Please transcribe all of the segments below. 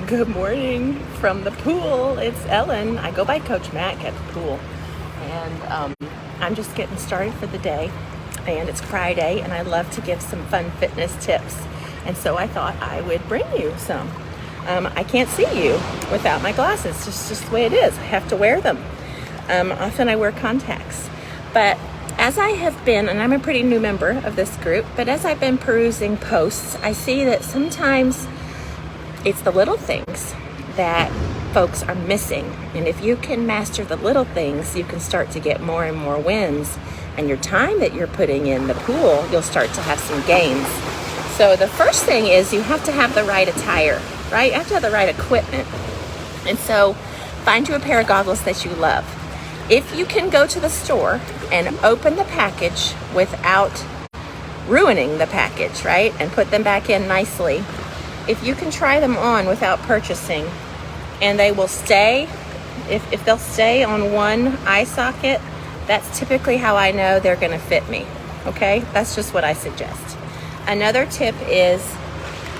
Good morning from the pool. It's Ellen. I go by Coach Mac at the pool. And I'm just getting started for the day. And it's Friday, and I love to give some fun fitness tips. And so I thought I would bring you some. I can't see you without my glasses. It's just the way it is. I have to wear them. Often I wear contacts. But as I have been, and I'm a pretty new member of this group, but as I've been perusing posts, I see that sometimes it's the little things that folks are missing. And if you can master the little things, you can start to get more and more wins. And your time that you're putting in the pool, you'll start to have some gains. So the first thing is you have to have the right attire, right? You have to have the right equipment. And so find you a pair of goggles that you love. If you can go to the store and open the package without ruining the package, right? And put them back in nicely. If you can try them on without purchasing, and they will stay, if they'll stay on one eye socket, that's typically how I know they're gonna fit me, okay? That's just what I suggest. Another tip is,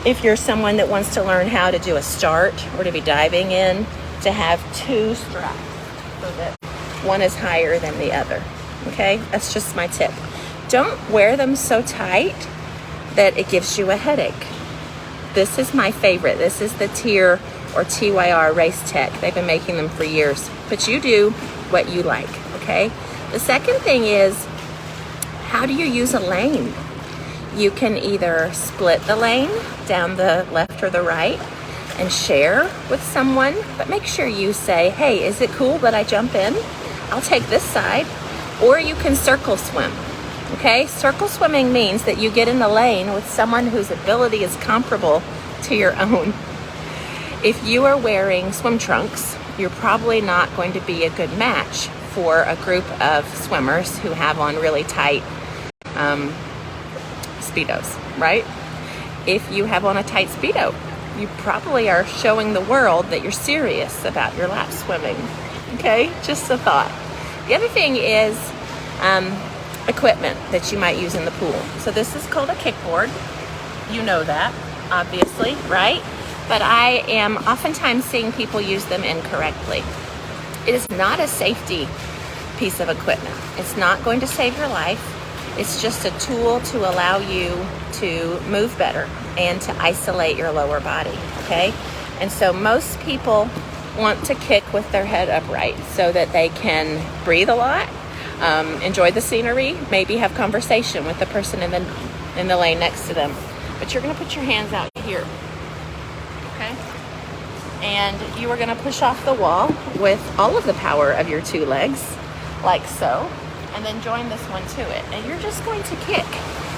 if you're someone that wants to learn how to do a start or to be diving in, to have two straps so that one is higher than the other, okay? That's just my tip. Don't wear them so tight that it gives you a headache. This is my favorite. This is the TYR or TYR Race Tech. They've been making them for years. But you do what you like, okay? The second thing is, how do you use a lane? You can either split the lane down the left or the right and share with someone, but make sure you say, hey, is it cool that I jump in? I'll take this side. Or you can circle swim. Okay, circle swimming means that you get in the lane with someone whose ability is comparable to your own. If you are wearing swim trunks, you're probably not going to be a good match for a group of swimmers who have on really tight Speedos, right? If you have on a tight Speedo, you probably are showing the world that you're serious about your lap swimming. Okay, just a thought. The other thing is, equipment that you might use in the pool. So this is called a kickboard. You know that, obviously, right? But I am oftentimes seeing people use them incorrectly. It is not a safety piece of equipment. It's not going to save your life. It's just a tool to allow you to move better and to isolate your lower body, okay? And so most people want to kick with their head upright so that they can breathe a lot, enjoy the scenery, maybe have conversation with the person in the lane next to them. But you're gonna put your hands out here, okay? And you are gonna push off the wall with all of the power of your two legs, like so, and then join this one to it. And you're just going to kick.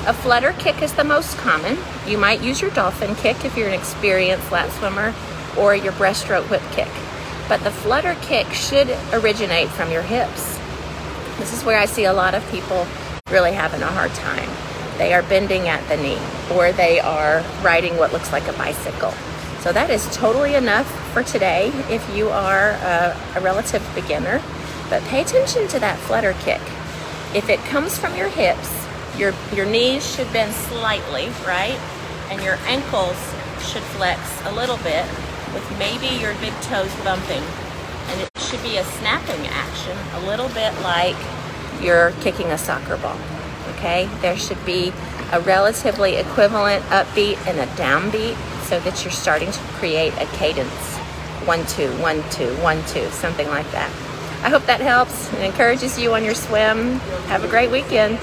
A flutter kick is the most common. You might use your dolphin kick if you're an experienced lap swimmer, or your breaststroke whip kick. But the flutter kick should originate from your hips. This is where I see a lot of people really having a hard time. They are bending at the knee, or they are riding what looks like a bicycle. So that is totally enough for today if you are a relative beginner. But pay attention to that flutter kick. If it comes from your hips, your knees should bend slightly, right? And your ankles should flex a little bit, with maybe your big toes bumping. And it should be a snapping action, a little bit like you're kicking a soccer ball, okay? There should be a relatively equivalent upbeat and a downbeat so that you're starting to create a cadence. 1, 2, 1, 2, 1, 2, something like that. I hope that helps and encourages you on your swim. Have a great weekend.